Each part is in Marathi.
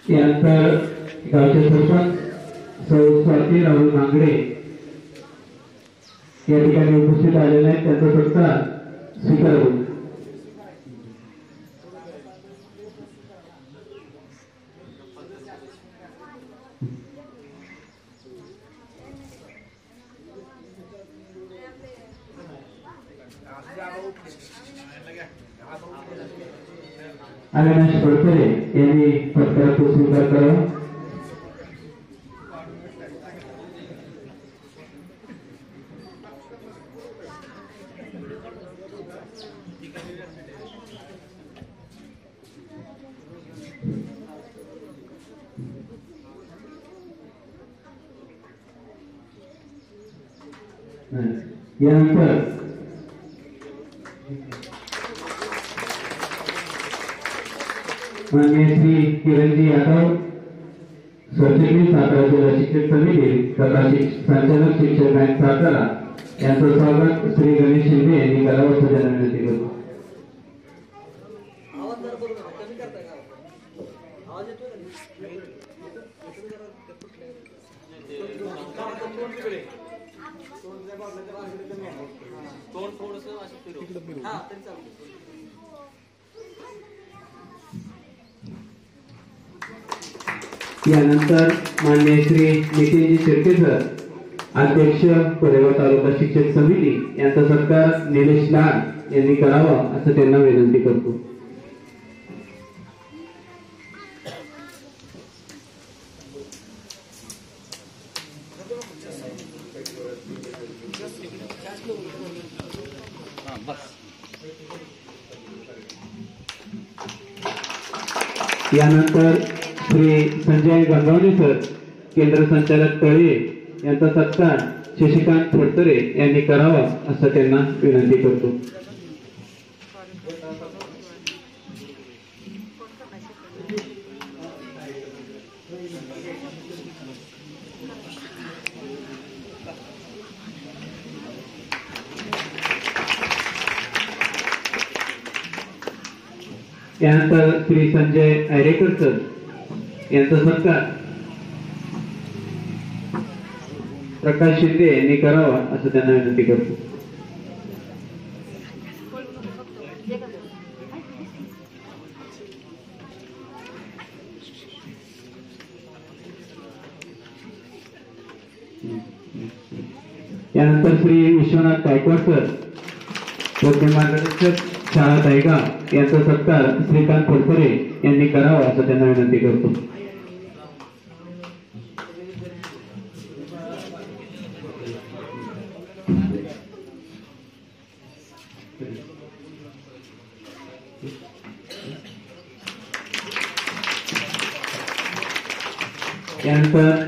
यानंतर गावचे सरपंच सौ स्वाती राहुल मांगडे या ठिकाणी उपस्थित आलेले आहेत, त्यांचा सत्कार स्वीकारावा। अविनाश फडतरे यांनी सत्काराचा स्वीकार करावा। यानंतर माननीय श्री किरणजी यादव सरचिटणीस सातारा जिल्हा शिक्षक समिती तथा संचालक शिक्षक बँक सातारा यांचं स्वागत श्री गणेश शिंदे यांनी करावं असं त्यांना विनंती करतो। यानंतर माननीय श्री नितीनजी शिर्के सर अध्यक्ष कोरेगाव तालुका शिक्षक समिती यांचा सत्कार निलेश लाड यांनी करावा असं त्यांना विनंती करतो। यानंतर श्री संजय गंगावणे सर केंद्र संचालक तळे यांचा सत्कार शशिकांत फडतरे यांनी करावा असं त्यांना विनंती करतो। यानंतर श्री संजय ऐरेकर सर यांचा सत्कार प्रकाश शिंदे यांनी करावा असं त्यांना विनंती करतो। यानंतर श्री विश्वनाथ गायकवाड सर मार्गदर्शक शाळा दहेगाव यांचा सत्कार श्रीकांत फडतरे यांनी करावा असं त्यांना विनंती करतो। यानंतर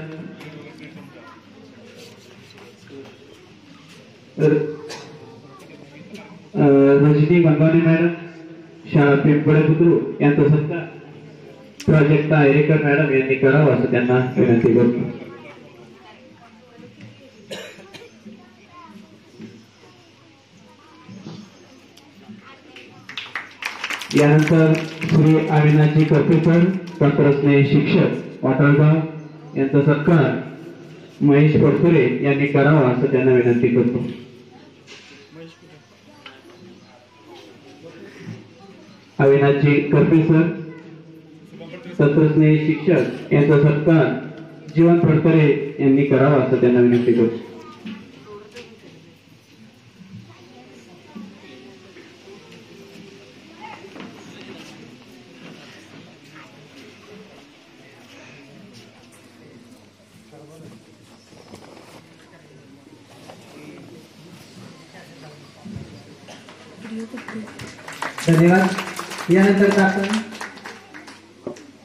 रजनी गंगावणे मॅडम शाळा पिंपळे बुद्रुक यांचा सत्कार प्राजक्ता ऐरेकर मॅडम यांनी करावा असं त्यांना विनंती करतो। यानंतर श्री अविनाशजी करपेकर तंत्रज्ञ शिक्षक वाटाळगाव यांचा सत्कार महेश फडतरे यांनी करावा असं त्यांना विनंती करतो। अविनाशजी करपेकर तंत्रज्ञ शिक्षक यांचा सत्कार जीवन फडतरे यांनी करावा असं त्यांना विनंती करतो। धन्यवाद। यानंतर आपण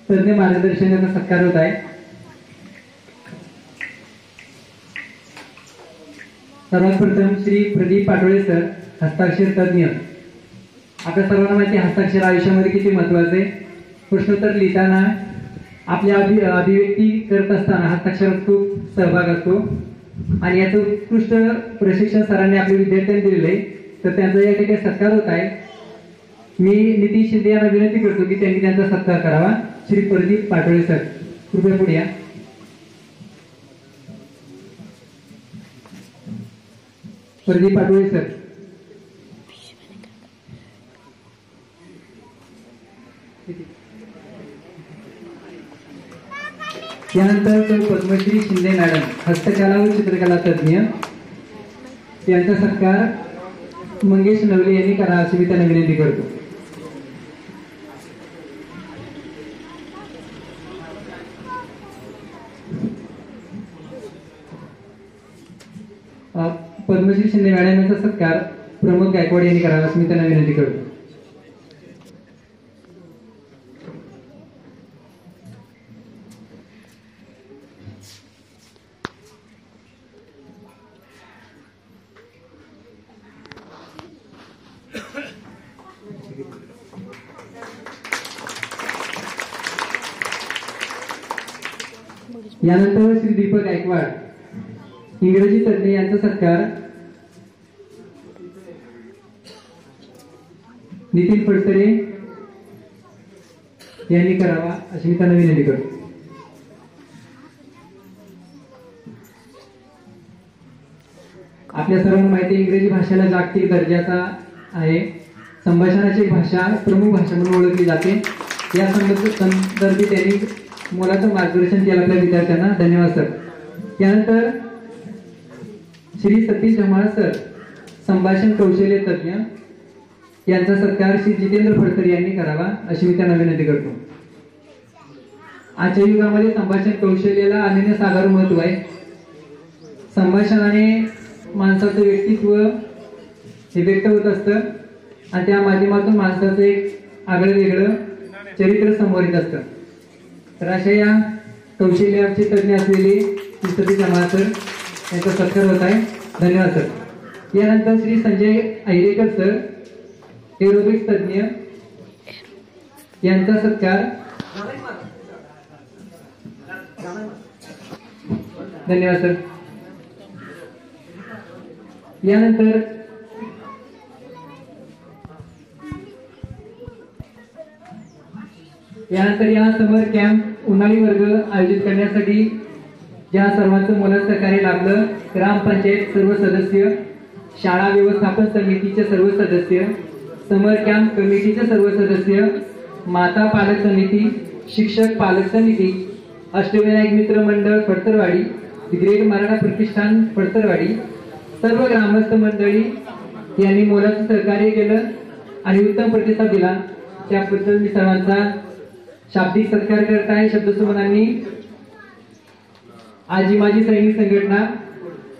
तज्ञ मार्गदर्शनाचा सत्कार होत आहे। सर्वात प्रथम श्री प्रदीप पाटोळे सर हस्ताक्षर तज्ञ। आपल्या सर्वांना माहिती हस्ताक्षर आयुष्यामध्ये किती महत्वाचे। प्रश्नोत्तर लिहिताना आपल्या अभिव्यक्ती करत असताना हस्ताक्षरात खूप सहभाग असतो आणि याचं उत्कृष्ट प्रशिक्षण सरांनी आपल्या विद्यार्थ्यांना दिलेले आहे। तर त्यांचा या ठिकाणी सत्कार होत आहे. मी नितीन शिंदे यांना विनंती करतो की त्यांनी त्यांचा सत्कार करावा. श्री प्रदीप पाटोळे सर, कृपया पुढे या. प्रदीप पाटोळे सर. त्यानंतर पद्मश्री शिंदे मॅडम, हस्तकला व चित्रकला तज्ज्ञ, यांचा सत्कार मंगेश नवले यांनी करा अशी मी त्यांना विनंती करतो. पद्मश्री शिंदे मॅडम यांचा सत्कार प्रमोद गायकवाड यांनी करावा अशी मी त्यांना विनंती करतो. यानंतर श्री दीपक गायकवाड, इंग्रजी तज्ज्ञ, यांचा सत्कार नितीन फडतरे यांनी करावा अशी मी त्यांना विनंती करतो. आपल्या सर्वांना माहिती आहे, इंग्रजी भाषेला जागतिक दर्जाचा आहे. संभाषणाची भाषा, प्रमुख भाषा म्हणून ओळखली जाते. या संदर्भी त्यांनी मोलाचं मार्गदर्शन केलं आपल्या विद्यार्थ्यांना. धन्यवाद सर. यानंतर श्री सतीश धमाळ सर, संभाषण कौशल्य तज्ज्ञ, यांचा सत्कार श्री जितेंद्र फडतरे यांनी करावा अशी मी त्यांना विनंती करतो. आजच्या युगामध्ये संभाषण कौशल्याला अनन्यसाधारण महत्व आहे. संभाषणाने माणसाचं व्यक्तित्व हे व्यक्त होत असतं आणि त्या माध्यमातून माणसाचं एक आगळं वेगळं चरित्र समोर येत असतं. तर अशा या कौशल्याचे तज्ज्ञ असलेले श्री सतीश धमाळ सर यांचा सत्कार होत आहे. धन्यवाद सर. यानंतर श्री संजय अहिरेकर सर, एरोबिक्स तज्ज्ञ, यांचा सत्कार. धन्यवाद सर. यानंतर या समर कॅम्प उन्हाळी वर्ग आयोजित करण्यासाठी ज्या सर्वांचं मोलाचं सहकार्य लाभलं, ग्रामपंचायत सर्व सदस्य, शाळा व्यवस्थापन समितीचे सर्व सदस्य, समर कॅम्प कमिटीचे सर्व सदस्य, माता पालक समिती, शिक्षक पालक समिती, अष्टविनायक मित्र मंडळ फडतरवाडी, ग्रेट मराठा प्रतिष्ठान फडतरवाडी, सर्व ग्रामस्थ मंडळी यांनी मोलाचं सहकार्य केलं आणि उत्तम प्रतिसाद दिला. त्याबद्दल मी सर्वांचा शाब्दिक सत्कार करत आहे. शब्दसुमनांनी आजी माजी सैनिक संघटना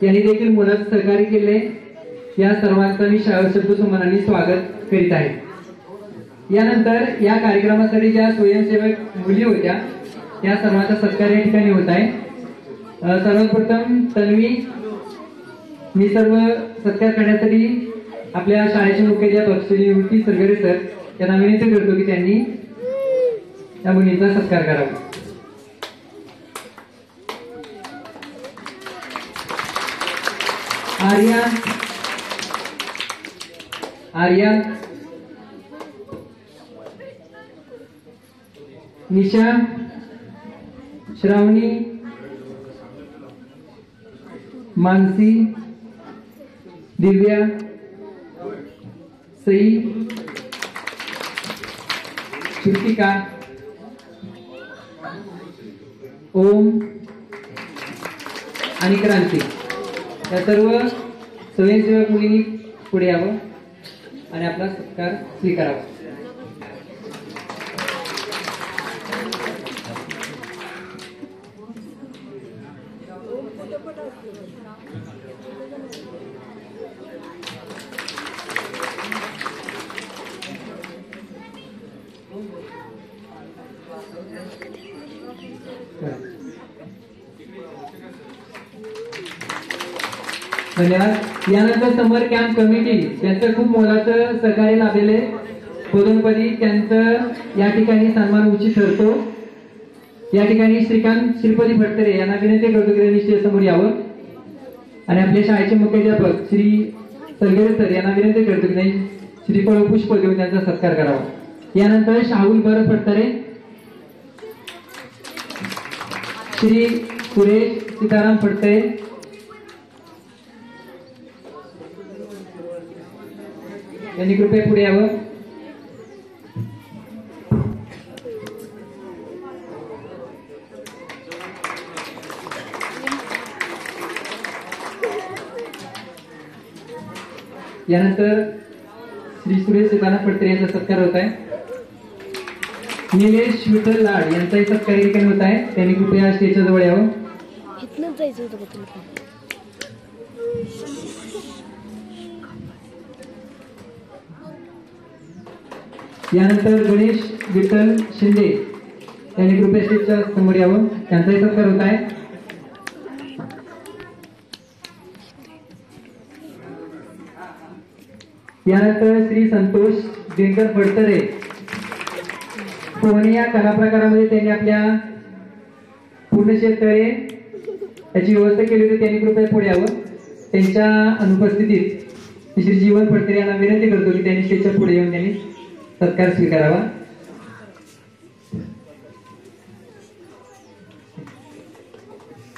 यांनी देखील मोलाचं सहकार्य केले. या सर्वांचं मी शब्दसुमनांनी स्वागत करीत आहे. यानंतर या कार्यक्रमासाठी ज्या स्वयंसेवक मुली होत्या त्या सर्वांचा सत्कार या ठिकाणी होत आहे. सर्वप्रथम तन्वी, मी सर्व सत्कार करण्यासाठी आपल्या शाळेचे मुख्याध्यापक श्री युवती सरगरे सर यांना विनंती करतो की त्यांनी त्या मुलींचा सत्कार करावा. आर्या, निशा, श्रावणी, मानसी, दिव्या, सई, श्रुतिका, ओम आणि क्रांती या सर्व स्वयंसेवक मुलींनी पुढे यावं आणि आपला सत्कार स्वीकारावा. धन्यवाद. यानंतर समर कॅम्प कमिटी त्यांचं खूप मोलाचं सहकार्य लाभलेले पदोपदी त्यांचं या ठिकाणी सन्मान उचित ठरतो. या ठिकाणी श्रीकांत श्रीपती भटकरे यांना विनंती करतो की त्यांनी स्टेज समोर यावं आणि आपल्या शाळेचे मुख्याध्यापक श्री सलगरे सर यांना विनंती करतो की त्यांनी श्रीफळ पुष्प देऊन त्यांचा सत्कार करावा। यानंतर शाहुल भरत फडतरे, श्री सुरेश सीताराम फडतरे, यांनी कृपया पुढे यावं। यानंतर श्री सुरेश सीताराम फडतरे यांचा सत्कार होत आहे। निलेश विठ्ठल लाड यांचाही सत्कार या ठिकाणी होत आहे, त्यांनी कृपया स्टेजच्या जवळ यावं। इथनंच जायचं होतं का तुला? यानंतर गणेश विठ्ठल शिंदे यांनी कृपया स्टेजच्या समोर यावं, त्यांचाही सत्कार होत आहे। यानंतर श्री संतोष दिनकर फडतरे, पोहणी या कला प्रकारामध्ये त्यांनी आपल्या पूर्ण शेततळे याची व्यवस्था केली होती, त्यांनी कृपया पुढे यावं। त्यांच्या अनुपस्थितीत श्री जीवन फडतरे यांना विनंती करतो की त्यांनी स्टेजच्या पुढे येऊन त्यांनी सत्कार स्वीकारावा।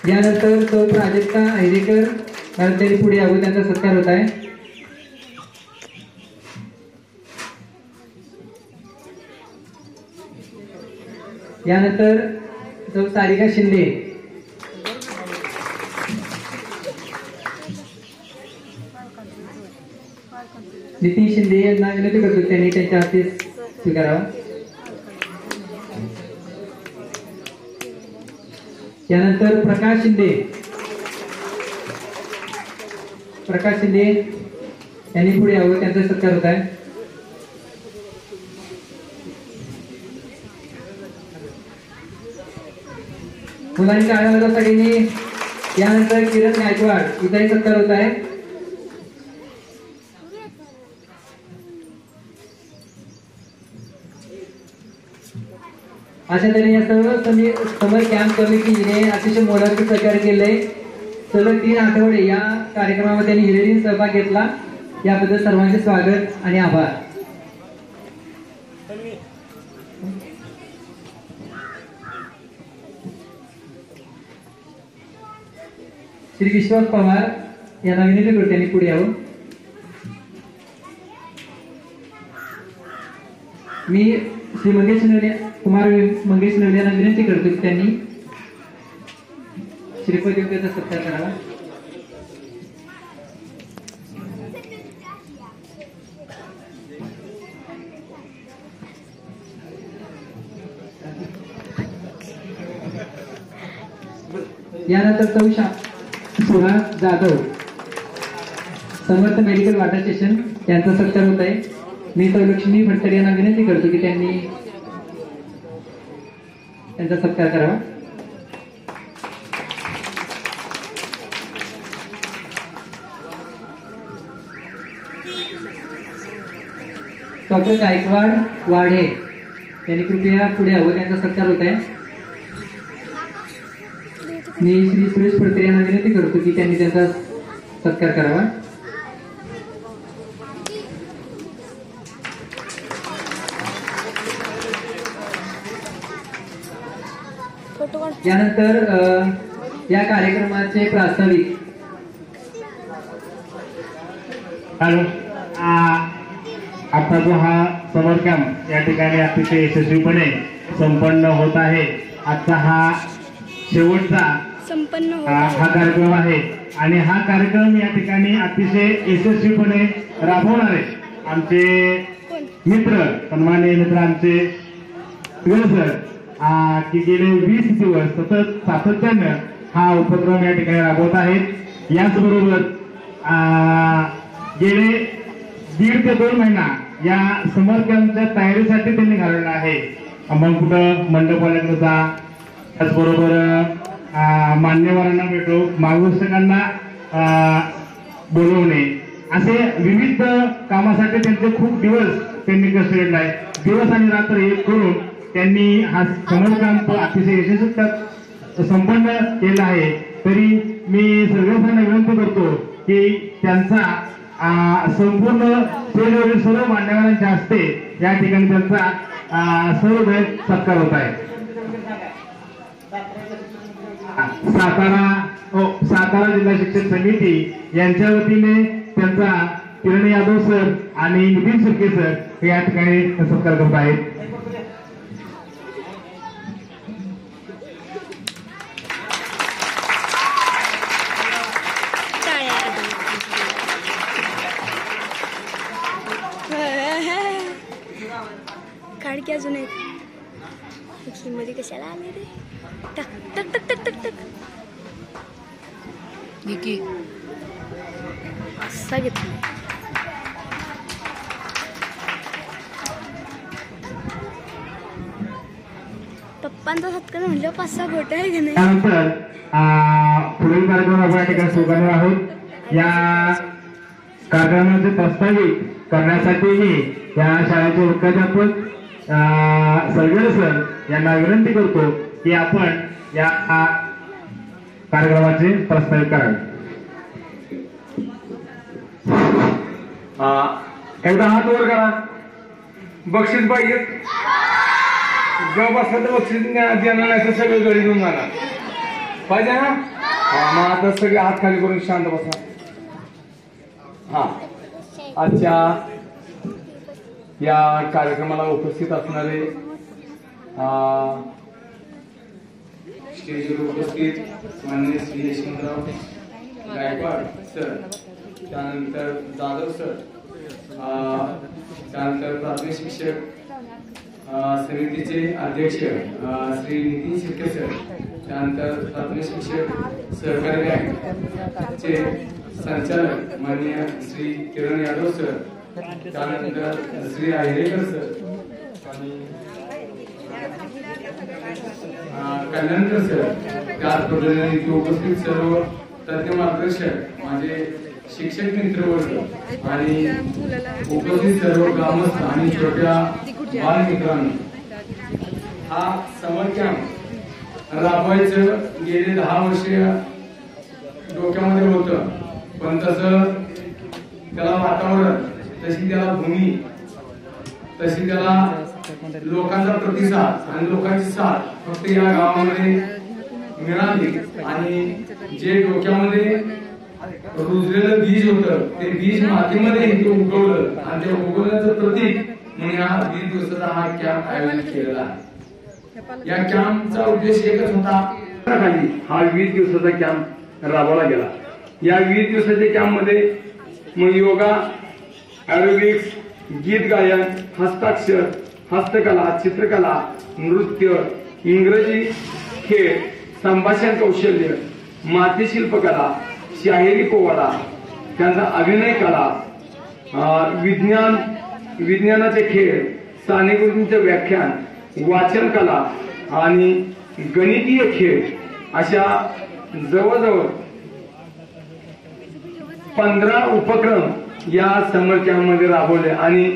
यानंतर सौ प्राजक्ता अहिरेकर त्यांनी पुढे यावं, त्यांचा सत्कार होत आहे। यानंतर सौ सारिका शिंदे, नितीन शिंदे यांना विनंती करतो त्यांनी त्यांच्या हस्ते स्वीकारावा। यानंतर प्रकाश शिंदे यांनी पुढे यावं, त्यांचा सत्कार होत आहे। मुलांच्या आनंदासाठी यानंतर किरण गायकवाड इथंही सत्कार होत आहे। अशा तऱ्हेने या सर्व समर कॅम्प कमिटीने अतिशय मोलाचे सहकार्य केले। सलग 3 आठवडे या कार्यक्रमामध्ये त्यांनी हिरिरीने सहभाग घेतला, याबद्दल सर्वांचे स्वागत आणि आभार। श्री विश्वास पवार यांना विनंती करतो त्यांनी पुढे यावं। मी श्री मंगेश नवले कुमार मंगेश नवले यांना विनंती करतो की त्यांनी श्रीपद देऊन त्याचा सत्कार करावा। यानंतर चौशा सुहास जाधव, समर्थ मेडिकल वॉटर स्टेशन यांचा सत्कार होत आहे। मी सौ लक्ष्मी फडतरे यांना विनंती करतो की त्यांनी त्यांचा सत्कार करावा। डॉक्टर गायकवाड वाढे यांनी कृपया पुढे यावं, त्यांचा सत्कार होत आहे। मी श्री सुरेश फडतरे यांना विनंती करतो की त्यांनी त्यांचा सत्कार करावा। यानंतर या कार्यक्रमाचे प्रास्ताविक आता जो हा समर कॅम्प या ठिकाणी अतिशय यशस्वीपणे संपन्न होत आहे। आजचा हा शेवटचा हा कार्यक्रम आहे आणि हा कार्यक्रम या ठिकाणी अतिशय यशस्वीपणे राबवणारे आमचे मित्र, सन्माननीय मित्र आमचे सर की गेले 20 दिवस सतत सातत्यानं हा उपक्रम या ठिकाणी राबवत आहेत। याचबरोबर गेले 1.5 ते 2 महिना या समर कॅम्पच्या तयारीसाठी त्यांनी घालवला आहे। मग कुठं मंडपवाल्यांना जा, त्याचबरोबर मान्यवरांना भेटो, मार्गदर्शकांना बोलवणे, असे विविध कामासाठी त्यांचे खूप दिवस त्यांनी कष्ट घेतला आहे। दिवस आणि रात्र एक करून त्यांनी हा समर कॅम्प अतिशय यशस्वी संपन्न केला आहे। तरी मी सर्वांना विनंती करतो की त्यांचा संपूर्ण स्टेजवरील सर्व मान्यवरांच्या हस्ते या ठिकाणी त्यांचा सर्व भेट सत्कार होत आहे. सातारा जिल्हा शिक्षक समिती यांच्या वतीने त्यांचा किरण यादव सर आणि नितीन शिर्के सर हे या ठिकाणी सत्कार करत आहेत. काढकी अजून एक मध्ये कशाला आले रे. टक टक टक टक टक टक असा घेतला. पप्पांचा सत्कार म्हणलं 5-6 गोट आहे का नाही. त्यानंतर पुढील कार्यक्रम आपण या ठिकाणी सुरू आहोत. या कार्यक्रमाचे प्रस्तावित करण्यासाठीही या शाळेचे मुख्याध्यापक सर्वेर सर यांना विनंती करतो की आपण या कार्यक्रमाचे प्रस्तावित करावे. एकदा हात वर करा. बक्षीस पाहिजे. गप असलं तर बक्षीस देणार नाही तर सगळे गडी घेऊन जाणार पाहिजे ना. मग आता सगळे हात खाली करून शांत बसा. हा, आजच्या या कार्यक्रमाला उपस्थित असणारे स्टेजवर उपस्थित माननीय श्री यशवंतराव गायकवाड सर, त्यानंतर जाधव सर, त्यानंतर प्राथमिक शिक्षक समितीचे अध्यक्ष श्री नितीन शिर्के सर, त्यानंतर प्राथमिक शिक्षक सहकारी बँकचे संचालक माननीय श्री किरण यादव सर, त्यानंतर श्री आहिरेकर सर आणि कल्याणकर सर, त्याच पद्धतीने इथे उपस्थित सर्व तज्ञ मार्गदर्शक, माझे शिक्षक मित्र वर्ग आणि उपस्थित सर्व ग्रामस्थ आणि छोट्या बाल मित्रांनो, हा समर कॅम्प राबवायचं गेले 10 वर्षे डोक्यामध्ये होतं, पण तसं त्याला वातावरण, तशी त्याला भूमी, तशी त्याला लोकांचा प्रतिसाद आणि लोकांची साथ फक्त या गावामध्ये मिळाली. आणि जे डोक्यामध्ये रुजलेलं बीज होतं ते बीज मातीमध्ये उगवलं आणि त्या उगवण्याचं प्रतीक म्हणून हा 20 दिवसाचा हा कॅम्प आयोजित केलेला आहे. या कॅम्पचा उद्देश एकच होता. हा 20 दिवसाचा कॅम्प राबवला गेला. या 20 दिवसाच्या कॅम्प मध्ये मग योगा, एरोबिक्स, गीत गायन, हस्ताक्षर, हस्तकला, चित्रकला, नृत्य, इंग्रजी खेळ, संभाषण कौशल्य, माती शिल्पकला, शाहिरी पोवाडा, त्यांचा अभिनय कला, विज्ञानाचे खेळ, सानेगुरूंचे व्याख्यान, वाचन कला आणि गणितीय खेळ अशा जवळजवळ 15 उपक्रम या समर कॅम्प मध्ये राबवले. आणि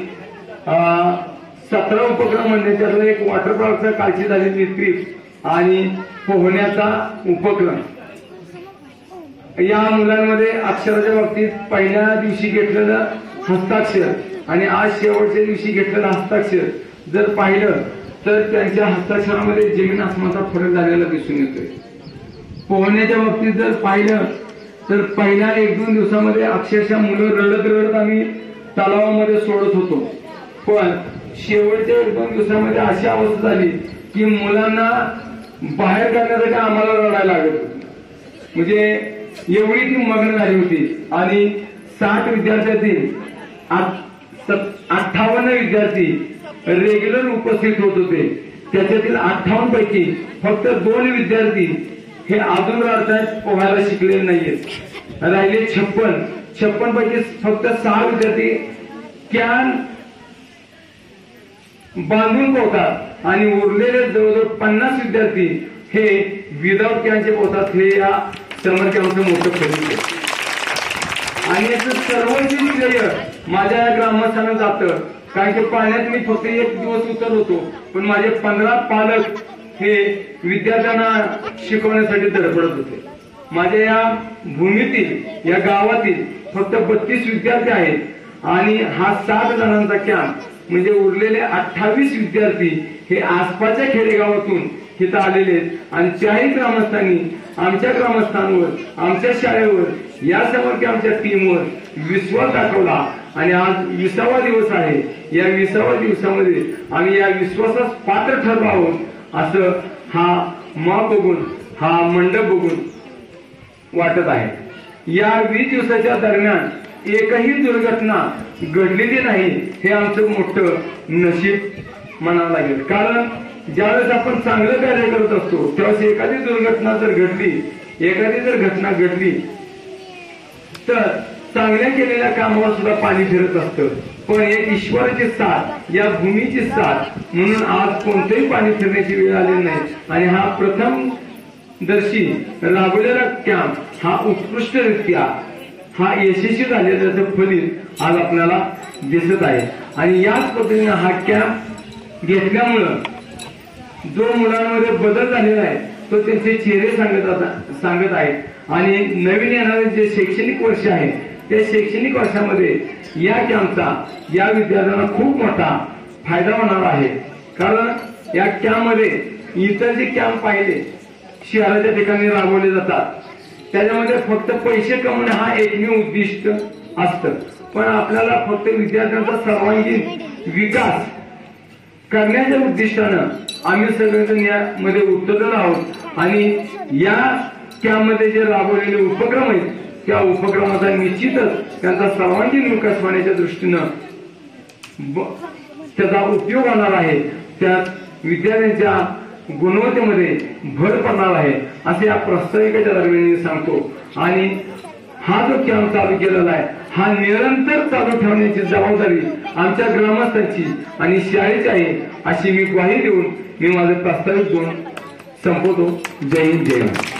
17 उपक्रम म्हणजे त्यातला एक वॉटर पार्कचा कालची झालेली ट्रिप आणि पोहण्याचा उपक्रम. या मुलांमध्ये अक्षराच्या बाबतीत पहिल्या दिवशी घेतलेलं हस्ताक्षर आणि आज शेवटच्या दिवशी घेतलेलं हस्ताक्षर जर पाहिलं तर त्यांच्या हस्ताक्षरामध्ये जमीन आसमानाचा फरक झालेला दिसून येतोय. पोहण्याच्या बाबतीत जर पाहिलं तर पहिल्या 1-2 दिवसामध्ये अक्षरशः मुलं रडत रडत आम्ही तलावामध्ये सोडत होतो, पण शेवटच्या 1-2 दिवसामध्ये अशी अवस्था झाली की मुलांना बाहेर काढण्यासाठी आम्हाला रडायला लागत होतं. म्हणजे एवढी ती मग्न झाली होती. आणि 60 विद्यार्थ्यातील 58 विद्यार्थी रेग्युलर उपस्थित होत होते. त्याच्यातील 58 पैकी फक्त 2 विद्यार्थी हे अजून रडतायत, पोहायला शिकलेले नाहीयेत. राहिले 56 पैकी फक्त 6 विद्यार्थी कॅन बांधून पोहतात आणि उरलेले जवळजवळ 50 विद्यार्थी हे विदाउट कॅनचे पोहतात. हे या समर कॅम्पचं मोठं खरं आहे. आणि याचं सर्वस्वी श्रेय माझ्या या ग्रामस्थांना जातं, कारण की पाण्यात मी फक्त 1 दिवस उतर होतो, पण माझे 15 पालक हे विद्यार्थ्यांना शिकवण्यासाठी धडपडत होते. माझ्या या भूमीतील, या गावातील फक्त 32 विद्यार्थी आहेत आणि हा 7 जणांचा कॅम्प म्हणजे उरलेले 28 विद्यार्थी हे आसपासच्या खेडेगावातून इथं आलेले आहेत आणि त्याही ग्रामस्थांनी आमच्या ग्रामस्थांवर, आमच्या शाळेवर, या समर कॅम्पच्या टीमवर विश्वास दाखवला आणि आज 20वा दिवस आहे. या 20व्या दिवसामध्ये आम्ही या विश्वासास पात्र ठरलो आहोत असं हा मॉक बघून, हा मंडप बघून वाटत आहे. या 20 दिवसाच्या दरम्यान एकही दुर्घटना घडलेली नाही हे आमचं मोठं नशीब म्हणावं लागेल. कारण ज्यावेळेस आपण चांगलं कार्य करत असतो त्यावेळेस एखादी दुर्घटना जर घडली, एखादी जर घटना घडली तर चांगल्या केलेल्या कामावर सुद्धा पाणी फिरत असतं. पण एक ईश्वराची साथ, या भूमीची साथ म्हणून आज कोणतेही पाणी फिरण्याची वेळ आलेली नाही आणि हा प्रथम दर्शी राबवलेला कॅम्प हा उत्कृष्टरित्या हा यशस्वी झालेल्याचं फलित आज आपल्याला दिसत आहे. आणि याच पद्धतीने हा कॅम्प घेतल्यामुळं जो मुलांमध्ये बदल झालेला आहे तो त्यांचे चेहरे सांगत आहेत आणि नवीन येणारे जे शैक्षणिक वर्ष आहे त्या शैक्षणिक वर्षामध्ये या कॅम्पचा या विद्यार्थ्यांना खूप मोठा फायदा होणार आहे. कारण या कॅम्पमध्ये इतर जे कॅम्प पाहिले शहराच्या ठिकाणी राबवले जातात त्याच्यामध्ये फक्त पैसे कमवणे हा एकमेव उद्दिष्ट असतं. पण आपल्याला फक्त विद्यार्थ्यांचा सर्वांगीण विकास करण्याच्या उद्दिष्टानं आम्ही सगळेजण यामध्ये उतरलेलो आहोत आणि या कॅम्पमध्ये जे राबवलेले उपक्रम आहेत त्या उपक्रमाचा निश्चितच त्यांचा सर्वांगीण विकास होण्याच्या दृष्टीनं त्याचा उपयोग होणार आहे. त्यात विद्यार्थ्यांच्या गुणवत्तेमध्ये भर पडणार आहे असे या प्रास्ताविकाच्या दरम्यान मी सांगतो. आणि हा जो कॅम्प चालू केलेला आहे हा निरंतर चालू ठेवण्याची जबाबदारी आमच्या ग्रामस्थांची आणि शाळेची आहे अशी मी ग्वाही देऊन मी माझं प्रास्ताविक दोन संपवतो. जय हिंद, जय महाराष्ट्र.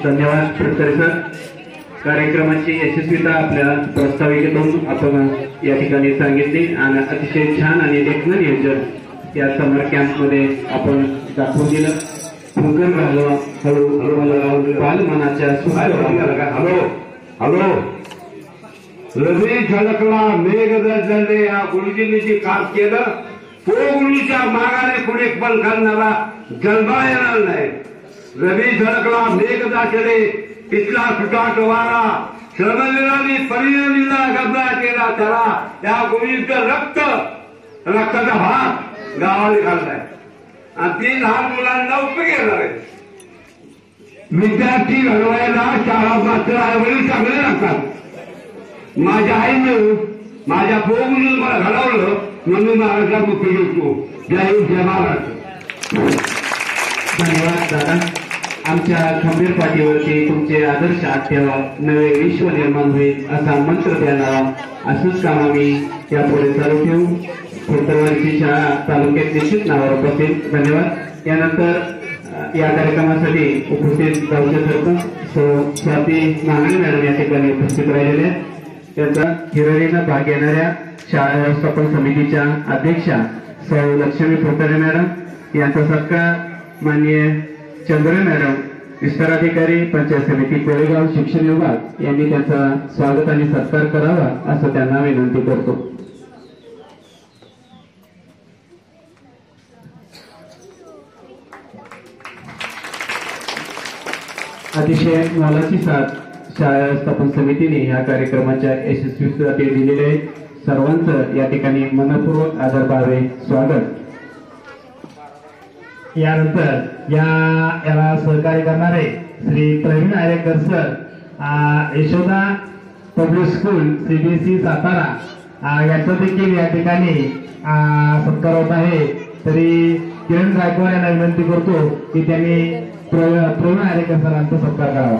धन्यवाद फडतरे सर. कार्यक्रमाची यशस्वीता आपल्या प्रास्ताविकेतून आपण या ठिकाणी सांगितली आणि अतिशय छान आणि देखणं नियोजन या समर कॅम्पमध्ये आपण दाखवून दिलं. फुंकर घालवा हळूहळू बालमनाच्या हॅलो हॅलो रवी झळकला मेघ गरजले या गुरुजींनी जे काम केलं तो गुरुजीच्या मागाने पुढे पण करणारा जन्मा येणार नाही. रवी झळकला मेघ दाखले तिथला सुटाट वारा श्रमविरानी परिणमीला गबरा केला त्याला त्या गुरुजीचं रक्ताचा भाग गावाने घाललाय आणि ती लहान मुलांना उपयोग येणार आहे. विद्यार्थी घडवायला शाळा मात्र आईवडील चांगले लागतात. माझ्या आईनं माझ्या पोगुनी मला घडवलं म्हणून महाराष्ट्रा मुख्य होतो. जय हिंद, जय महाराष्ट्र. धन्यवाद दादा. आमच्या खंबीर पाठीवरती तुमचे आदर्श ठेवा, नवे विश्व निर्माण होईल असा मंत्र देणारा असंच काम आम्ही यापुढे चालू ठेवू. फुटबॉलची शाळा तालुक्यात निश्चित नावावर बसेल. धन्यवाद. यानंतर या कार्यक्रमासाठी उपस्थित गावचे सरपंच स्वाती नांगणे मॅडम या ठिकाणी उपस्थित राहिलेले आहेत. त्याचा हिरोईनं भाग घेणाऱ्या शाळा व्यवस्थापन समितीच्या अध्यक्षा सौ लक्ष्मी फुटरे मॅडम यांचा सत्कार माननीय चंद्र मॅडम विस्ताराधिकारी पंचायत समिती कोळेगाव शिक्षण विभाग यांनी त्यांचा स्वागत आणि सत्कार करावा असं त्यांना विनंती करतो. अतिशय मोलाची साथ शाळा व्यवस्थापन समितीने या कार्यक्रमाच्या यशस्वीसाठी दिलेले आहे. सर्वांचं या ठिकाणी मनपूर्वक आदरभावे स्वागत. यानंतर याला सहकार्य करणारे Shri Pravin Arekar sir, Yashoda public school CBSE Satara यांचा देखील या ठिकाणी सत्कार होत आहे. तरी किरण गायकवाड यांना विनंती करतो की त्यांनी प्रवीण आरेकर सरांचा सत्कार करावा.